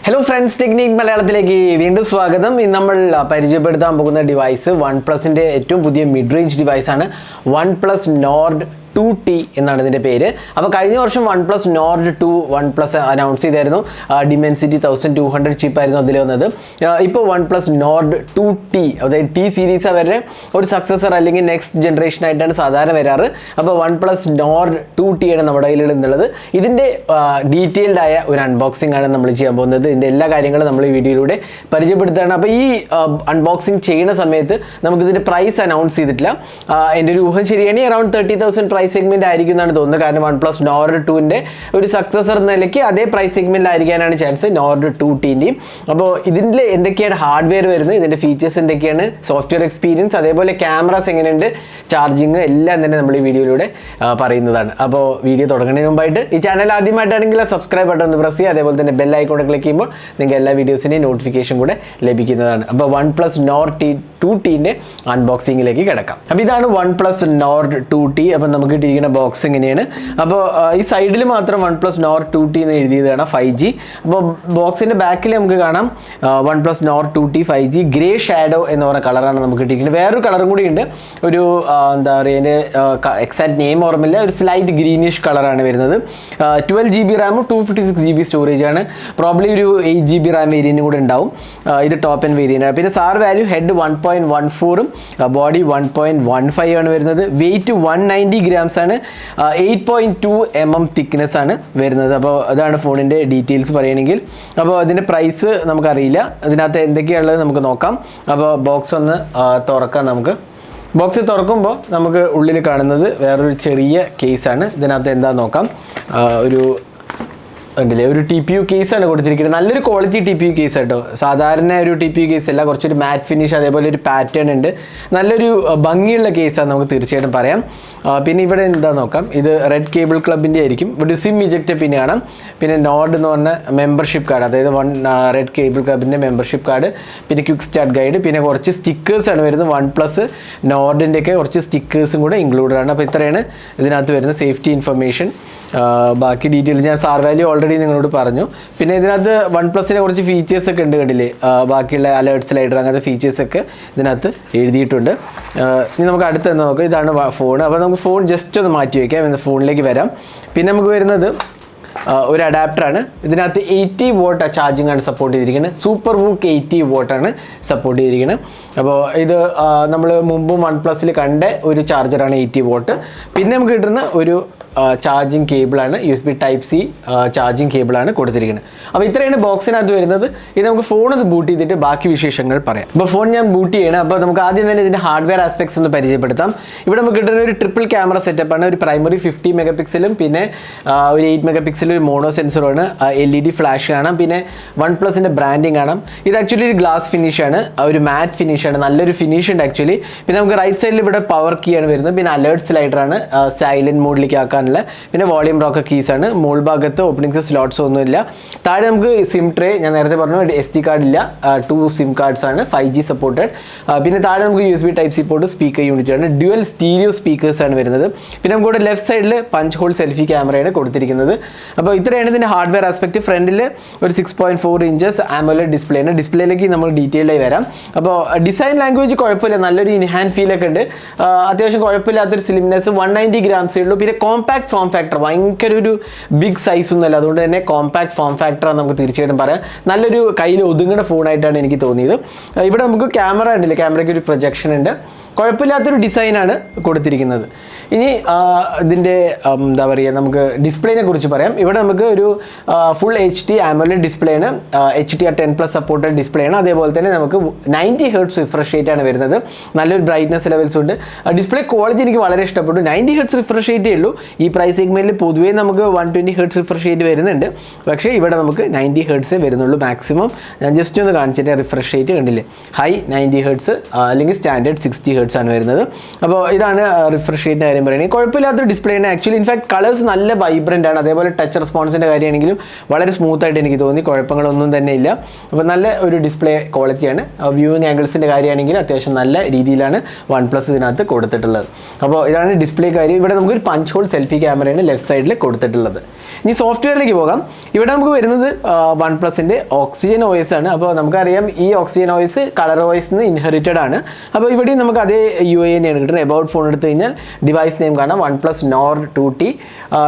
Hello friends, Technique മലയാളത്തിലേക്ക് വീണ്ടും സ്വാഗതം. ഇന്ന് നമ്മൾ പരിചയപ്പെടുത്താൻ പോകുന്ന ഡിവൈസ് OnePlusന്റെ ഏറ്റവും പുതിയ മിഡ് റേഞ്ച് ഡിവൈസ് ആണ് OnePlus Nord 2T എന്നാണ് ഇതിൻ്റെ പേര്. അപ്പോൾ കഴിഞ്ഞ വർഷം OnePlus Nord 2 OnePlus അനൗൺസ് ചെയ്തായിരുന്നു. Dimensity 1200 ചിപ്പായിരുന്നു അതിൽ വന്നത്. ഇപ്പോൾ OnePlus Nord 2T അതായത് T സീരീസ് അവരുടെ ഒരു സക്സസർ അല്ലെങ്കിൽ നെക്സ്റ്റ് ജനറേഷൻ ആയിട്ടാണ് സാധാരണ വരാറ്. അപ്പോൾ OnePlus Nord 2T ആണ് നമ്മുടെ കയ്യിൽ എന്നുള്ളത്. ഇതിൻ്റെ ഡീറ്റെയിൽഡ് ആയ ഒരു അൺബോക്സിംഗ് ആണ് നമ്മൾ ചെയ്യാൻ പോകുന്നത്. ഇതിൻ്റെ എല്ലാ കാര്യങ്ങളും നമ്മൾ ഈ വീഡിയോയിലൂടെ പരിചയപ്പെടുത്തുകയാണ്. അപ്പോൾ ഈ അൺബോക്സിംഗ് ചെയ്യുന്ന സമയത്ത് നമുക്കിതിൻ്റെ പ്രൈസ് അനൗൺസ് ചെയ്തിട്ടില്ല. എൻ്റെ ഒരു ഊഹം ശരിയാണെങ്കിൽ അറൗണ്ട് 30,000 പ്രൈസ് സെഗ്മെന്റ് ആയിരിക്കും എന്നാണ് തോന്നുന്നത്. കാരണം OnePlus Nord 2ന്റെ ഒരു സക്സസർ നിലയ്ക്ക് അതേ പ്രൈസ് സെഗ്മെന്റിൽ ആയിരിക്കാനാണ് ചാൻസ് Nord 2Tൻ്റെയും. അപ്പോൾ ഇതിൽ എന്തൊക്കെയാണ് ഹാർഡ്വെയർ വരുന്നത്, ഇതിൻ്റെ ഫീച്ചേഴ്സ് എന്തൊക്കെയാണ്, സോഫ്റ്റ്വെയർ എക്സ്പീരിയൻസ്, അതേപോലെ ക്യാമറാസ് എങ്ങനെയുണ്ട്, ചാർജിങ് എല്ലാം തന്നെ നമ്മൾ ഈ വീഡിയോയിലൂടെ പറയുന്നതാണ്. അപ്പോൾ വീഡിയോ തുടങ്ങുന്നതിന് മുമ്പായിട്ട് ഈ ചാനൽ ആദ്യമായിട്ടാണെങ്കിൽ സബ്സ്ക്രൈബ് ബട്ടൺ ഒന്ന് പ്രസ് ചെയ്യുക. അതേപോലെ തന്നെ ബെൽ ഐക്കൺ ക്ലിക്ക് ചെയ്യുമ്പോൾ നിങ്ങൾക്ക് എല്ലാ വീഡിയോസിൻ്റെയും നോട്ടിഫിക്കേഷൻ കൂടെ ലഭിക്കുന്നതാണ്. അപ്പോൾ OnePlus Nord 2Tൻ്റെ അൺബോക്സിങ്ങിലേക്ക് കിടക്കാം. അപ്പോൾ ഇതാണ് OnePlus Nord 2T. അപ്പോൾ നമുക്ക് കിട്ടിയിരിക്കുന്ന ബോക്സ് എങ്ങനെയാണ്. അപ്പോൾ ഈ സൈഡിൽ മാത്രം OnePlus Nord 2T എന്ന് എഴുതിയതാണ് 5G. അപ്പോൾ ബോക്സിൻ്റെ ബാക്കിൽ നമുക്ക് കാണാം OnePlus Nord 2T 5G grey shadow എന്ന് പറയുന്ന കളറാണ് നമുക്ക് കിട്ടിയിരിക്കുന്നത്. വേറൊരു കളറും കൂടി ഉണ്ട്, ഒരു എന്താ പറയുക, അതിൻ്റെ എക്സാക്ട് നെയിം ഓർമ്മയില്ല, ഒരു സ്ലൈറ്റ് ഗ്രീനിഷ് കളറാണ് വരുന്നത്. 12GB റാമും 256GB സ്റ്റോറേജാണ്. പ്രോബ്ലി ഒരു 8GB റാം വേരിയൻറ്റും കൂടെ ഉണ്ടാവും. ഇത് ടോപ്പ് ആൻഡ് വേരിയൻ്റ് ആണ്. പിന്നെ സാർ വാല്യൂ ഹെഡ് 1.14ഉം ബോഡി 1.15 ആണ് വരുന്നത്. വെയിറ്റ് 190 grams ആണ്. 8.2 mm തിക്നെസ് ആണ് വരുന്നത്. അപ്പോൾ അതാണ് ഫോണിൻ്റെ ഡീറ്റെയിൽസ് പറയുകയാണെങ്കിൽ. അപ്പോൾ അതിൻ്റെ പ്രൈസ് നമുക്കറിയില്ല, അതിനകത്ത് എന്തൊക്കെയാണുള്ളത് നമുക്ക് നോക്കാം. അപ്പോൾ ബോക്സ് ഒന്ന് തുറക്കാം. നമുക്ക് ബോക്സ് തുറക്കുമ്പോൾ നമുക്ക് ഉള്ളിൽ കാണുന്നത് വേറൊരു ചെറിയ കേസാണ്. ഇതിനകത്ത് എന്താണെന്ന് നോക്കാം. ഒരു ഉണ്ടല്ലേ, ഒരു TPU കേസാണ് കൊടുത്തിരിക്കുന്നത്. നല്ലൊരു ക്വാളിറ്റി TPU കേസ് കേട്ടോ. സാധാരണ ഒരു TPU കേസ് അല്ല, കുറച്ചൊരു മാറ്റ് ഫിനിഷ്, അതേപോലെ ഒരു പാറ്റേൺ ഉണ്ട്. നല്ലൊരു ഭംഗിയുള്ള കേസാണ് നമുക്ക് തീർച്ചയായിട്ടും പറയാം. പിന്നെ ഇവിടെ എന്താ നോക്കാം. ഇത് റെഡ് കേബിൾ ക്ലബിൻ്റെ ആയിരിക്കും. ഇവിടെ സിം ഇജക്റ്റ് പിന്നെ കാണാം. പിന്നെ നോർഡ് എന്ന് പറഞ്ഞ മെമ്പർഷിപ്പ് കാർഡ്, അതായത് റെഡ് കേബിൾ ക്ലബിൻ്റെ മെമ്പർഷിപ്പ് കാർഡ്, പിന്നെ ക്വിക്ക് സ്റ്റാർട്ട് ഗൈഡ്, പിന്നെ കുറച്ച് സ്റ്റിക്കേഴ്സാണ് വരുന്നത്. OnePlus Nordൻ്റെയൊക്കെ കുറച്ച് സ്റ്റിക്കേഴ്സും കൂടെ ഇൻക്ലൂഡഡ് ആണ്. അപ്പോൾ ഇത്രയാണ് ഇതിനകത്ത് വരുന്ന സേഫ്റ്റി ഇൻഫർമേഷൻ. ബാക്കി ഡീറ്റെയിൽസ് ഞാൻ സാർ വാല്യൂ ഓൾറെഡി നിങ്ങളോട് പറഞ്ഞു. പിന്നെ ഇതിനകത്ത് OnePlusൻ്റെ കുറച്ച് ഫീച്ചേഴ്സൊക്കെ ഉണ്ട് കണ്ടില്ലേ, ബാക്കിയുള്ള അലേർട്ട് സ്ലൈഡർ അങ്ങനത്തെ ഫീച്ചേഴ്സൊക്കെ ഇതിനകത്ത് എഴുതിയിട്ടുണ്ട്. ഇനി നമുക്ക് അടുത്ത് എന്താ നോക്കാം. ഇതാണ് ഫോൺ. അപ്പോൾ നമുക്ക് ഫോൺ ജസ്റ്റ് ഒന്ന് മാറ്റി വയ്ക്കാം, ഇന്ന് ഫോണിലേക്ക് വരാം. പിന്നെ നമുക്ക് വരുന്നത് ഒരു അഡാപ്റ്ററാണ്. ഇതിനകത്ത് 80 watt ചാർജിങ് ആണ് സപ്പോർട്ട് ചെയ്തിരിക്കുന്നത്. SuperVOOC 80 watt ആണ് സപ്പോർട്ട് ചെയ്തിരിക്കുന്നത്. അപ്പോൾ ഇത് നമ്മൾ മുമ്പും OnePlusൽ കണ്ട ഒരു ചാർജറാണ് 80 watt. പിന്നെ നമുക്ക് കിട്ടുന്ന ഒരു ചാർജിങ് കേബിളാണ്, USB Type-C ചാർജിങ് കേബിളാണ് കൊടുത്തിരിക്കുന്നത്. അപ്പോൾ ഇത്രയാണ് ബോക്സിനകത്ത് വരുന്നത്. ഇത് നമുക്ക് ഫോൺ ഒന്ന് ബൂട്ട് ചെയ്തിട്ട് ബാക്കി വിശേഷങ്ങൾ പറയാം. അപ്പോൾ ഫോൺ ഞാൻ ബൂട്ട് ചെയ്യണം. അപ്പോൾ നമുക്ക് ആദ്യം തന്നെ ഇതിൻ്റെ ഹാർഡ്വെയർ ആസ്പെക്ട്സ് ഒന്ന് പരിചയപ്പെടുത്താം. ഇവിടെ നമുക്ക് കിട്ടുന്ന ഒരു ട്രിപ്പിൾ ക്യാമറ സെറ്റപ്പാണ്. ഒരു പ്രൈമറി 50 MP പിന്നെ ഒരു 8 MP ഒരു മോണോ സെൻസറാണ്. LED ഫ്ലാഷ് കാണാം. പിന്നെ OnePlusൻ്റെ ബ്രാൻഡിങ് കാണാം. ഇത് ആക്ച്വലി ഒരു ഗ്ലാസ് ഫിനിഷാണ്, ഒരു മാറ്റ് ഫിനിഷാണ്, നല്ലൊരു ഫിനിഷ് ഉണ്ട് ആക്ച്വലി. പിന്നെ നമുക്ക് റൈറ്റ് സൈഡിൽ ഇവിടെ പവർ കീ ആണ് വരുന്നത്. പിന്നെ അലേർട്ട് സ്ലൈഡറാണ് സൈലൻറ്റ് മോഡിലേക്ക് ആക്കാനുള്ള. പിന്നെ വോളിയം റോക്കർ കീസാണ്. മോൾ ഭാഗത്ത് ഓപ്പണിങ്സ് സ്ലോട്ട്സ് ഒന്നുമില്ല. താഴെ നമുക്ക് സിം ട്രേ, ഞാൻ നേരത്തെ പറഞ്ഞു SD കാർഡ് ഇല്ല, 2 സിം കാർഡ്സ് ആണ്, 5G സപ്പോർട്ടഡ്. പിന്നെ താഴെ നമുക്ക് USB Type-C port, speaker unit ആണ്, ഡ്യുവൽ സ്റ്റീരിയോ സ്പീക്കേഴ്സ് ആണ് വരുന്നത്. പിന്നെ നമുക്ക് ലെഫ്റ്റ് സൈഡിൽ പഞ്ച് ഹോൾ സെൽഫി ക്യാമറയാണ് കൊടുത്തിരിക്കുന്നത്. അപ്പോൾ ഇത്രയാണ് ഇതിൻ്റെ ഹാർഡ്വെയർ ആസ്പെക്ട്. ഫ്രണ്ടിൽ ഒരു 6.4 inches AMOLED ഡിസ്പ്ലേ ആണ്. ഡിസ്പ്ലേയിലേക്ക് നമ്മൾ ഡീറ്റെയിൽഡായി വരാം. അപ്പോൾ ഡിസൈൻ ലാംഗ്വേജ് കുഴപ്പമില്ല, നല്ലൊരു ഇൻഹാൻഡ് ഫീലൊക്കെ ഉണ്ട്. അത്യാവശ്യം കുഴപ്പമില്ലാത്തൊരു സ്ലിംനെസ്, 190 grams ഉള്ളൂ. പിന്നെ കോമ്പാക്ട് ഫോം ഫാക്ടർ, ഭയങ്കര ഒരു ബിഗ് സൈസ് ഒന്നുമല്ല, അതുകൊണ്ട് തന്നെ കോമ്പാക്ട് ഫോം ഫാക്ടറാണ് നമുക്ക് തീർച്ചയായിട്ടും പറയാം. നല്ലൊരു കയ്യിൽ ഒതുങ്ങുന്ന ഫോണായിട്ടാണ് എനിക്ക് തോന്നിയത്. ഇവിടെ നമുക്ക് ക്യാമറ ഉണ്ടല്ലേ, ക്യാമറയ്ക്ക് ഒരു പ്രൊജക്ഷൻ ഉണ്ട്. കുഴപ്പമില്ലാത്തൊരു ഡിസൈനാണ് കൊടുത്തിരിക്കുന്നത്. ഇനി ഇതിൻ്റെ എന്താ പറയുക, നമുക്ക് ഡിസ്പ്ലേനെ കുറിച്ച് പറയാം. ഇവിടെ നമുക്ക് ഒരു ഫുൾ HD AMOLED ഡിസ്പ്ലേ ആണ്. HDR10+ സപ്പോർട്ടഡ് ഡിസ്പ്ലേ ആണ്. അതേപോലെ തന്നെ നമുക്ക് 90 Hz റിഫ്രഷ് റേറ്റ് ആണ് വരുന്നത്. നല്ലൊരു ബ്രൈറ്റ്നസ് ലെവൽസ് ഉണ്ട്. ഡിസ്പ്ലേ ക്വാളിറ്റി എനിക്ക് വളരെ ഇഷ്ടപ്പെട്ടു. 90 Hz റിഫ്രഷ് റേറ്റേ ഉള്ളൂ. ഈ പ്രൈസ് സെഗ്മെൻറ്റിൽ പൊതുവേ നമുക്ക് 120 Hz റിഫ്രഷ് റേറ്റ് വരുന്നുണ്ട്. പക്ഷേ ഇവിടെ നമുക്ക് 90 Hz വരുന്നുള്ളൂ മാക്സിമം. ഞാൻ ജസ്റ്റ് ഒന്ന് കാണിച്ചിട്ട് റിഫ്രഷ് റേറ്റ് കണ്ടില്ലേ, ഹൈ 90 Hz അല്ലെങ്കിൽ സ്റ്റാൻഡേർഡ് 60 Hz ആണ് വരുന്നത്. അപ്പോൾ ഇതാണ് റിഫ്രഷ് റേറ്റിൻ്റെ കാര്യം പറയുകയാണെങ്കിൽ കുഴപ്പമില്ലാത്തൊരു ഡിസ്പ്ലേ ആണ് ആക്ച്വലി. ഇൻഫാക്ട് കളേഴ്സ് നല്ല വൈബ്രൻ്റ് ആണ്. അതേപോലെ ടച്ച് റെസ്പോൺസിൻ്റെ കാര്യമാണെങ്കിലും വളരെ സ്മൂത്തായിട്ട് എനിക്ക് തോന്നി, കുഴപ്പങ്ങളൊന്നും തന്നെ ഇല്ല. അപ്പോൾ നല്ല ഒരു ഡിസ്പ്ലേ ക്വാളിറ്റിയാണ്. വ്യൂയിങ് ആംഗിൾസിൻ്റെ കാര്യമാണെങ്കിൽ അത്യാവശ്യം നല്ല രീതിയിലാണ് OnePlus ഇതിനകത്ത് കൊടുത്തിട്ടുള്ളത്. അപ്പോൾ ഇതാണ് ഡിസ്പ്ലേ കാര്യം. ഇവിടെ നമുക്കൊരു പഞ്ച് ഹോൾ സെൽഫി ക്യാമറയാണ് ലെഫ്റ്റ് സൈഡിൽ കൊടുത്തിട്ടുള്ളത്. ഇനി സോഫ്റ്റ്വെയറിലേക്ക് പോകാം. ഇവിടെ നമുക്ക് വരുന്നത് OnePlusൻ്റെ ഓക്സിജൻ OS ആണ്. അപ്പോൾ നമുക്കറിയാം ഈ ഓക്സിജൻ OS കളർ OS നിന്ന് ഇൻഹെറിറ്റഡ് ആണ്. അപ്പോൾ ഇവിടെയും നമുക്ക് അതേ UI തന്നെയാണ് കിട്ടുന്നത്. എബൌട്ട് ഫോൺ എടുത്തു കഴിഞ്ഞാൽ ഡിവൈസ് നെയിം കാണാം OnePlus Nord 2T.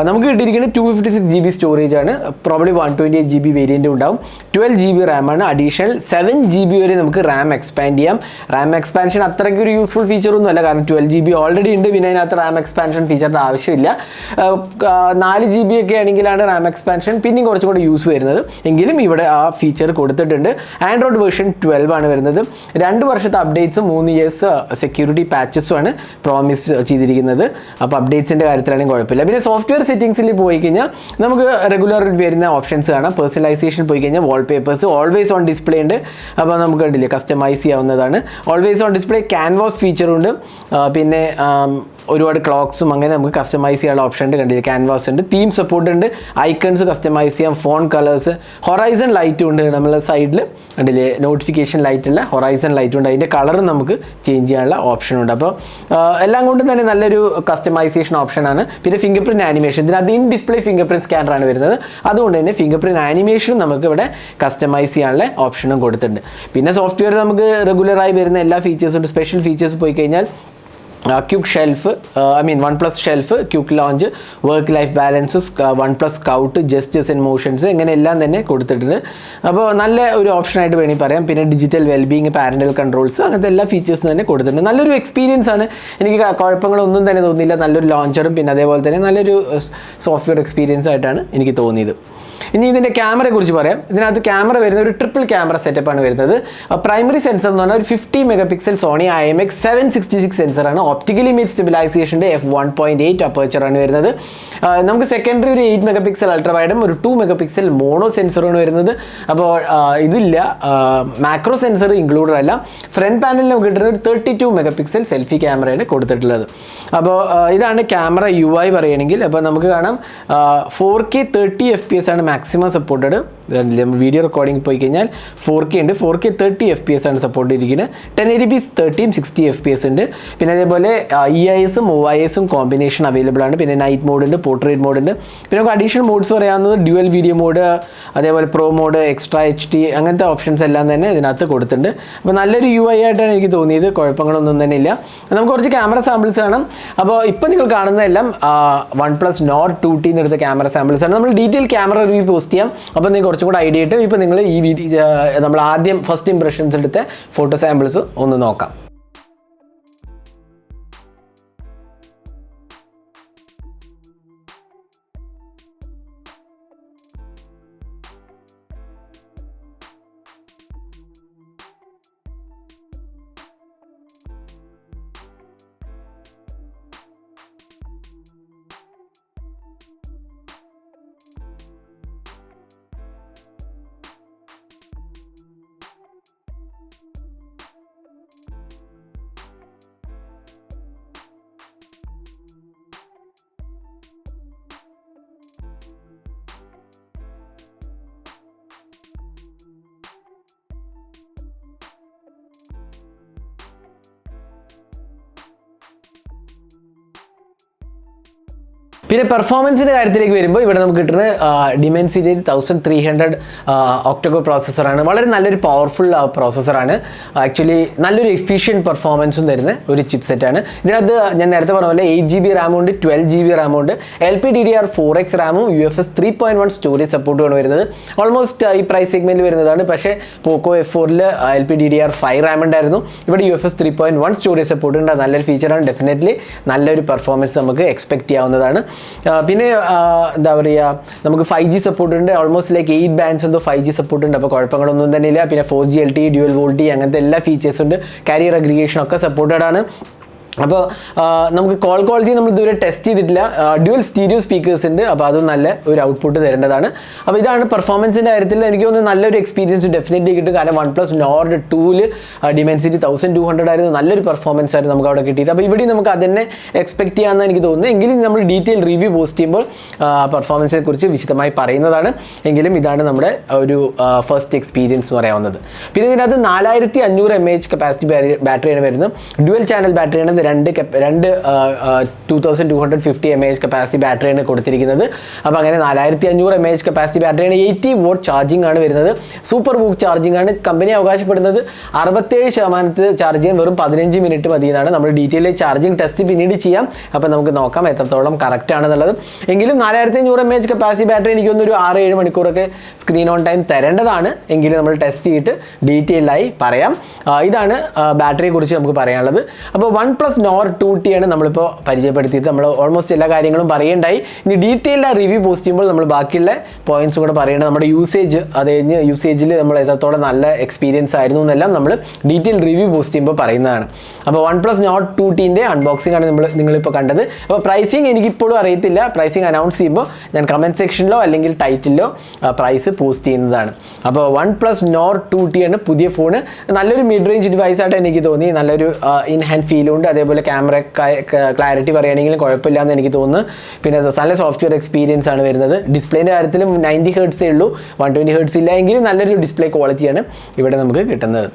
നമുക്ക് കിട്ടിയിരിക്കുന്നത് 256GB സ്റ്റോറേജ് ആണ്. പ്രോബ്ലി 128GB വേരിയൻറ്റ് ഉണ്ടാവും. 12GB റാം ആണ്. അഡീഷണൽ 7GB വരെ നമുക്ക് റാം എക്സ്പാൻഡ് ചെയ്യാം. റാം എക്സ്പാൻഷൻ അത്രയ്ക്ക് ഒരു യൂസ്ഫുൾ ഫീച്ചറൊന്നും അല്ല, കാരണം 12GB ഓൾറെഡി ഉണ്ട്. പിന്നെ അതിനകത്ത് റാം എക്സ്പാൻഷൻ ഫീച്ചറിൻ്റെ ആവശ്യമില്ല. 4GB ഒക്കെ ആണെങ്കിലാണ് റാം എക്സ്പാൻഷൻ പിന്നെയും കുറച്ചും കൂടി യൂസ് വരുന്നത്. എങ്കിലും ഇവിടെ ആ ഫീച്ചർ കൊടുത്തിട്ടുണ്ട്. ആൻഡ്രോയിഡ് വേർഷൻ 12 ആണ് വരുന്നത്. 2 വർഷത്തെ അപ്ഡേറ്റ്സും 3 ഇയേഴ്സ് സെക്യൂരിറ്റി പാച്ചസും ആണ് പ്രോമിസ് ചെയ്തിരിക്കുന്നത്. അപ്പോൾ അപ്ഡേറ്റ്സിൻ്റെ കാര്യത്തിലാണെങ്കിൽ കുഴപ്പമില്ല. പിന്നെ സോഫ്റ്റ്വെയർ സെറ്റിംഗ്സിൽ പോയി കഴിഞ്ഞാൽ നമുക്ക് റെഗുലർ വരുന്ന ഓപ്ഷൻസ് കാണാം. പേഴ്സണലൈസേഷൻ പോയി കഴിഞ്ഞാൽ വാൾപേപ്പേഴ്സ് ഓൾവേസ് ഓൺ ഡിസ്പ്ലേ ഉണ്ട്. അപ്പോൾ നമുക്ക് കണ്ടില്ലേ കസ്റ്റമൈസ് ചെയ്യാവുന്നതാണ്. ഓൾവേസ് ഓൺ ഡിസ്പ്ലേ ക്യാൻവാസ് ഫീച്ചറുണ്ട്. പിന്നെ ഒരുപാട് ക്ലോക്സും അങ്ങനെ നമുക്ക് കസ്റ്റമൈസ് ചെയ്യാനുള്ള ഓപ്ഷൻ ഉണ്ട്. കണ്ടില്ലേ ക്യാൻവാസ് ഉണ്ട്. തീം സപ്പോർട്ട് ഉണ്ട്. ഐക്കൺസ് കസ്റ്റമൈസ് ചെയ്യാം. ഫോൺ കളേഴ്സ്, ഹൊറൈസൺ ലൈറ്റും ഉണ്ട്. നമ്മൾ സൈഡിൽ കണ്ടില്ലേ നോട്ടിഫിക്കേഷൻ ലൈറ്റുള്ള ഹൊറൈസൺ ലൈറ്റും ഉണ്ട്. അതിൻ്റെ കളറും നമുക്ക് ചേഞ്ച് ചെയ്യാനുള്ള ഓപ്ഷൻ ഉണ്ട്. അപ്പോൾ എല്ലാം കൊണ്ടും തന്നെ നല്ലൊരു കസ്റ്റമൈസേഷൻ ഓപ്ഷനാണ്. പിന്നെ ഫിംഗർ പ്രിൻറ്റ് ആനിമേഷൻ, ഇതിനകത്ത് ഇൻ ഡിസ്പ്ലേ ഫിംഗർ പ്രിൻറ്റ് സ്കാനറാണ് വരുന്നത്. അതുകൊണ്ട് തന്നെ ഫിംഗർ പ്രിൻറ്റ് ആനിമേഷനും നമുക്ക് ഇവിടെ കസ്റ്റമൈസ് ചെയ്യാനുള്ള ഓപ്ഷനും കൊടുത്തിട്ടുണ്ട്. പിന്നെ സോഫ്റ്റ്വെയർ നമുക്ക് റെഗുലറായി വരുന്ന എല്ലാ ഫീച്ചേഴ്സും ഉണ്ട്. സ്പെഷ്യൽ ഫീച്ചേഴ്സ് പോയി കഴിഞ്ഞാൽ quake shelf, OnePlus shelf, quake launch, work life balances, OnePlus scout, gestures and motions, ഇങ്ങനെ എല്ലാം തന്നെ കൊടുത്തിട്ടുണ്ട്. അപ്പോൾ നല്ല ഒരു ഓപ്ഷനായിട്ട് വേണമെങ്കിൽ പറയാം. പിന്നെ ഡിജിറ്റൽ വെൽബീങ്, പാരൻ്റൽ കൺട്രോൾസ്, അങ്ങനത്തെ എല്ലാ ഫീച്ചേഴ്സും തന്നെ കൊടുത്തിട്ടുണ്ട്. നല്ലൊരു എക്സ്പീരിയൻസ് ആണ്. എനിക്ക് കുഴപ്പങ്ങളൊന്നും തന്നെ തോന്നിയില്ല. നല്ലൊരു ലോഞ്ചറും പിന്നെ അതേപോലെ തന്നെ നല്ലൊരു സോഫ്റ്റ്വെയർ എക്സ്പീരിയൻസ് ആയിട്ടാണ് എനിക്ക് തോന്നിയത്. ഇനി ഇതിൻ്റെ ക്യാമറയെ കുറിച്ച് പറയാം. ഇതിനകത്ത് ക്യാമറ വരുന്ന ഒരു ട്രിപ്പിൾ ക്യാമറ സെറ്റപ്പാണ് വരുന്നത്. പ്രൈമറി സെൻസർ എന്ന് പറഞ്ഞാൽ ഒരു 50 മെഗാപിക്സൽ സോണി IMX 766 സെൻസറാണ്. ഓപ്റ്റിക്കലി ഇമേജ് സ്റ്റെബിലൈസേഷൻ്റെ f1.8 അപ്പേച്ചറാണ് വരുന്നത്. നമുക്ക് സെക്കൻഡറി ഒരു 8 മെഗാപിക്സൽ അൾട്രാ വൈഡും ഒരു 2 മെഗാപിക്സൽ മോണോ സെൻസറാണ് വരുന്നത്. അപ്പോൾ ഇതില്ല, മാക്രോ സെൻസർ ഇൻക്ലൂഡഡ് അല്ല. ഫ്രണ്ട് പാനലിൽ നമുക്ക് കിട്ടുന്ന ഒരു 32 മെഗാപിക്സൽ സെൽഫി ക്യാമറയാണ് കൊടുത്തിട്ടുള്ളത്. അപ്പോൾ ഇതാണ് ക്യാമറ UI പറയുകയാണെങ്കിൽ. അപ്പോൾ നമുക്ക് കാണാം 4K 30 FPS ആണ് മാക്സിമം സപ്പോർട്ടഡ്. വീഡിയോ റെക്കോർഡിംഗ് പോയി കഴിഞ്ഞാൽ 4K ഉണ്ട്. 4K 30 FPS ആണ് സപ്പോർട്ട് ചെയ്തിരിക്കുന്നത്. 1080p 30 60 FPS ഉണ്ട്. പിന്നെ അതേപോലെ EISും OISും കോമ്പിനേഷൻ അവൈലബിൾ ആണ്. പിന്നെ നൈറ്റ് മോഡ് ഉണ്ട്, പോർട്രേറ്റ് മോഡ് ഉണ്ട്. പിന്നെ നമുക്ക് അഡീഷണൽ മോഡ്സ് പറയാവുന്നത് ഡ്യുവൽ വീഡിയോ മോഡ്, അതേപോലെ പ്രോ മോഡ്, എക്സ്ട്രാ HD, അങ്ങനത്തെ ഓപ്ഷൻസ് എല്ലാം തന്നെ ഇതിനകത്ത് കൊടുത്തിട്ടുണ്ട്. അപ്പോൾ നല്ലൊരു UI ആയിട്ടാണ് എനിക്ക് തോന്നിയത്. കുഴപ്പങ്ങളൊന്നും തന്നെ ഇല്ല. നമുക്ക് കുറച്ച് ക്യാമറ സാമ്പിൾസ് കാണാം. അപ്പോൾ ഇപ്പോൾ നിങ്ങൾ കാണുന്നതെല്ലാം OnePlus Nord 2T എന്നെടുത്ത ക്യാമറ സാമ്പിൾസ് ആണ്. നമ്മൾ ഡീറ്റെയിൽ ക്യാമറ റിവ്യൂ പോസ്റ്റ് ചെയ്യാം. അപ്പോൾ നിങ്ങൾക്ക് കുറച്ചും കൂടെ ഐഡിയ കിട്ടും. ഇപ്പോൾ നിങ്ങൾ ഈ വീഡിയോ നമ്മൾ ആദ്യം ഫസ്റ്റ് ഇംപ്രഷൻസ് എടുത്ത ഫോട്ടോ സാമ്പിൾസ് ഒന്ന് നോക്കാം. പിന്നെ പെർഫോമൻസിൻ്റെ കാര്യത്തിലേക്ക് വരുമ്പോൾ ഇവിടെ നമുക്ക് കിട്ടുന്നത് Dimensity 1300 ഒക്ടോകോർ പ്രോസസ്സറാണ്. വളരെ നല്ലൊരു പവർഫുൾ പ്രോസസ്സറാണ്. ആക്ച്വലി നല്ലൊരു എഫിഷ്യൻറ്റ് പെർഫോമൻസും തരുന്ന ഒരു ചിപ്പ് സെറ്റാണ്. ഇതിനകത്ത് ഞാൻ നേരത്തെ പറഞ്ഞ പോലെ 8GB റാമുണ്ട്, 12GB റാമുണ്ട്, LPDDR4X റാമും UFS 3.1 സ്റ്റോറേജ് സപ്പോർട്ടുമാണ് വരുന്നത്. ഓൾമോസ്റ്റ് ഈ പ്രൈസ് സെഗ്മെൻറ്റിൽ വരുന്നതാണ്. പക്ഷേ പോക്കോ F4ൽ LPDDR5 റാം ഉണ്ടായിരുന്നു. ഇവിടെ UFS 3.1 സ്റ്റോറേജ് സപ്പോർട്ട് ഉണ്ട്. നല്ലൊരു ഫീച്ചറാണ്. ഡെഫിനറ്റ്ലി നല്ലൊരു പെർഫോമൻസ് നമുക്ക് എക്സ്പെക്ട് ചെയ്യാവുന്നതാണ്. പിന്നെ എന്താ പറയുക, നമുക്ക് 5G സപ്പോർട്ട് ഉണ്ട്. ഓൾമോസ്റ്റ് ലൈക്ക് 8 ബാൻഡ്സ് എന്തോ 5G സപ്പോർട്ട് ഉണ്ട്. അപ്പോൾ കുഴപ്പങ്ങളൊന്നും തന്നെ ഇല്ല. പിന്നെ 4G LTE, ഡ്യുവൽ വോൾട്ടി, അങ്ങനത്തെ എല്ലാ ഫീച്ചേഴ്സും ഉണ്ട്. കാരിയർ അഗ്രിഗേഷൻ ഒക്കെ സപ്പോർട്ടഡ് ആണ്. അപ്പോൾ നമുക്ക് കോൾ ക്വാളിറ്റി നമ്മൾ ഇതുവരെ ടെസ്റ്റ് ചെയ്തിട്ടില്ല. ഡ്യുവൽ സ്റ്റീരിയോ സ്പീക്കേഴ്സ് ഉണ്ട്, അപ്പോൾ അതും നല്ല ഒരു ഔട്ട്പുട്ട് തരേണ്ടതാണ്. അപ്പോൾ ഇതാണ് പെർഫോമൻസിൻ്റെ കാര്യത്തിൽ എനിക്ക് തോന്നുന്നു നല്ലൊരു എക്സ്പീരിയൻസ് ഡെഫിനറ്റ്ലി കിട്ടും. കാരണം OnePlus Nord 2 Dimensity 1200 ആയിരുന്നു, നല്ലൊരു പെർഫോമൻസ് ആയിരുന്നു നമുക്ക് അവിടെ കിട്ടിയത്. അപ്പോൾ ഇവിടെ നമുക്ക് അതന്നെ എക്സ്പെക്ട് ചെയ്യാമെന്ന് എനിക്ക് തോന്നുന്നു. എങ്കിലും നമ്മൾ ഡീറ്റെയിൽ റിവ്യൂ പോസ്റ്റ് ചെയ്യുമ്പോൾ പെർഫോമൻസിനെ കുറിച്ച് വിശദമായി പറയുന്നതാണ്. എങ്കിലും ഇതാണ് നമ്മുടെ ഒരു ഫസ്റ്റ് എക്സ്പീരിയൻസ് എന്ന് പറയാവുന്നത്. പിന്നെ ഇതിനകത്ത് 4500 mAh കപ്പാസിറ്റി ബാറ്ററിയാണ് വരുന്നത്. ഡ്യുവൽ ചാനൽ ബാറ്ററിയാണ്, രണ്ട് 2250 mAh കപ്പാസിറ്റി ബാറ്ററിയാണ് കൊടുത്തിരിക്കുന്നത്. അപ്പോൾ അങ്ങനെ 4500 mAh കപ്പാസിറ്റി ബാറ്ററിയാണ്. 80 watt ചാർജിങ് ആണ് വരുന്നത്. SuperVOOC ചാർജിങ് ആണ്. കമ്പനി അവകാശപ്പെടുന്നത് 67% ചാർജ് ചെയ്യാൻ വെറും 15 മിനിറ്റ് മതി എന്നാണ്. നമ്മൾ ഡീറ്റെയിൽ ചാർജിങ് ടെസ്റ്റ് പിന്നീട് ചെയ്യാം. അപ്പോൾ നമുക്ക് നോക്കാം എത്രത്തോളം കറക്റ്റ് ആണെന്നുള്ളത്. എങ്കിലും 4500 mAh കപ്പാസിറ്റി ബാറ്ററി എനിക്ക് തോന്നുന്നു ഒരു 6-7 മണിക്കൂറൊക്കെ സ്ക്രീൻ ഓൺ ടൈം തരേണ്ടതാണ്. എങ്കിലും നമ്മൾ ടെസ്റ്റ് ചെയ്തിട്ട് ഡീറ്റെയിലായി പറയാം. ഇതാണ് ബാറ്ററിയെ കുറിച്ച് നമുക്ക് പറയാനുള്ളത്. അപ്പോൾ OnePlus Nord 2T ആണ് നമ്മളിപ്പോൾ പരിചയപ്പെടുത്തിയിട്ട് നമ്മൾ ഓൾമോസ്റ്റ് എല്ലാ കാര്യങ്ങളും പറയേണ്ടായി. ഇനി ഡീറ്റെയിൽഡ് റിവ്യൂ പോസ്റ്റ് ചെയ്യുമ്പോൾ നമ്മൾ ബാക്കിയുള്ള പോയിന്റ്സ് കൂടെ പറയേണ്ടത് നമ്മുടെ യൂസേജ്, അത് കഴിഞ്ഞ് യൂസേജിൽ നമ്മൾ എത്രത്തോളം നല്ല എക്സ്പീരിയൻസ് ആയിരുന്നു എന്നെല്ലാം നമ്മൾ ഡീറ്റെയിൽ റിവ്യൂ പോസ്റ്റ് ചെയ്യുമ്പോൾ പറയുന്നതാണ്. അപ്പോൾ OnePlus Nord 2Tൻ്റെ അൺബോക്സിംഗ് ആണ് നിങ്ങളിപ്പോൾ കണ്ടത്. അപ്പോൾ പ്രൈസിങ് എനിക്കിപ്പോഴും അറിയത്തില്ല. പ്രൈസിങ് അനൗൺസ് ചെയ്യുമ്പോൾ ഞാൻ കമൻറ്റ് സെക്ഷനിലോ അല്ലെങ്കിൽ ടൈറ്റിലോ പ്രൈസ് പോസ്റ്റ് ചെയ്യുന്നതാണ്. അപ്പോൾ OnePlus Nord 2T ആണ് പുതിയ ഫോണ്. നല്ലൊരു മിഡ് റേഞ്ച് ഡിവൈസ് ആയിട്ട് എനിക്ക് തോന്നി. നല്ലൊരു ഇൻ ഹാൻഡ് ഫീലുണ്ട്. അതേപോലെ ക്യാമറ ക്ലാരിറ്റി പറയുകയാണെങ്കിലും കുഴപ്പമില്ല എന്ന് എനിക്ക് തോന്നുന്നു. പിന്നെ നല്ല സോഫ്റ്റ്വെയർ എക്സ്പീരിയൻസ് ആണ് വരുന്നത്. ഡിസ്പ്ലേൻ്റെ കാര്യത്തിലും 90 Hz ഉള്ളൂ, 120 Hz ഇല്ല. എങ്കിലും നല്ലൊരു ഡിസ്പ്ലേ ക്വാളിറ്റിയാണ് ഇവിടെ നമുക്ക് കിട്ടുന്നത്.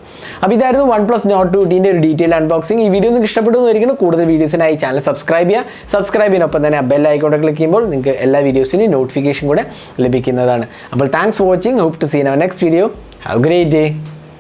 അപ്പോൾ ഇതായിരുന്നു OnePlus Nord 2Tൻ്റെ ഒരു ഡീറ്റെയിൽ അൺബോക്സിംഗ്. ഈ വീഡിയോ നിങ്ങൾക്ക് ഇഷ്ടപ്പെട്ടു എന്നായിരിക്കും. കൂടുതൽ വീഡിയോസിനായി ചാനൽ സബ്സ്ക്രൈബ് ചെയ്യാനൊപ്പം തന്നെ ബെൽ ഐക്കോൺ ക്ലിക്ക് ചെയ്യുമ്പോൾ നിങ്ങൾക്ക് എല്ലാ വീഡിയോസിനും നോട്ടിഫിക്കേഷൻ കൂടെ ലഭിക്കുന്നതാണ്. അപ്പോൾ thanks for watching. Hope to see in our next video. Have a great day.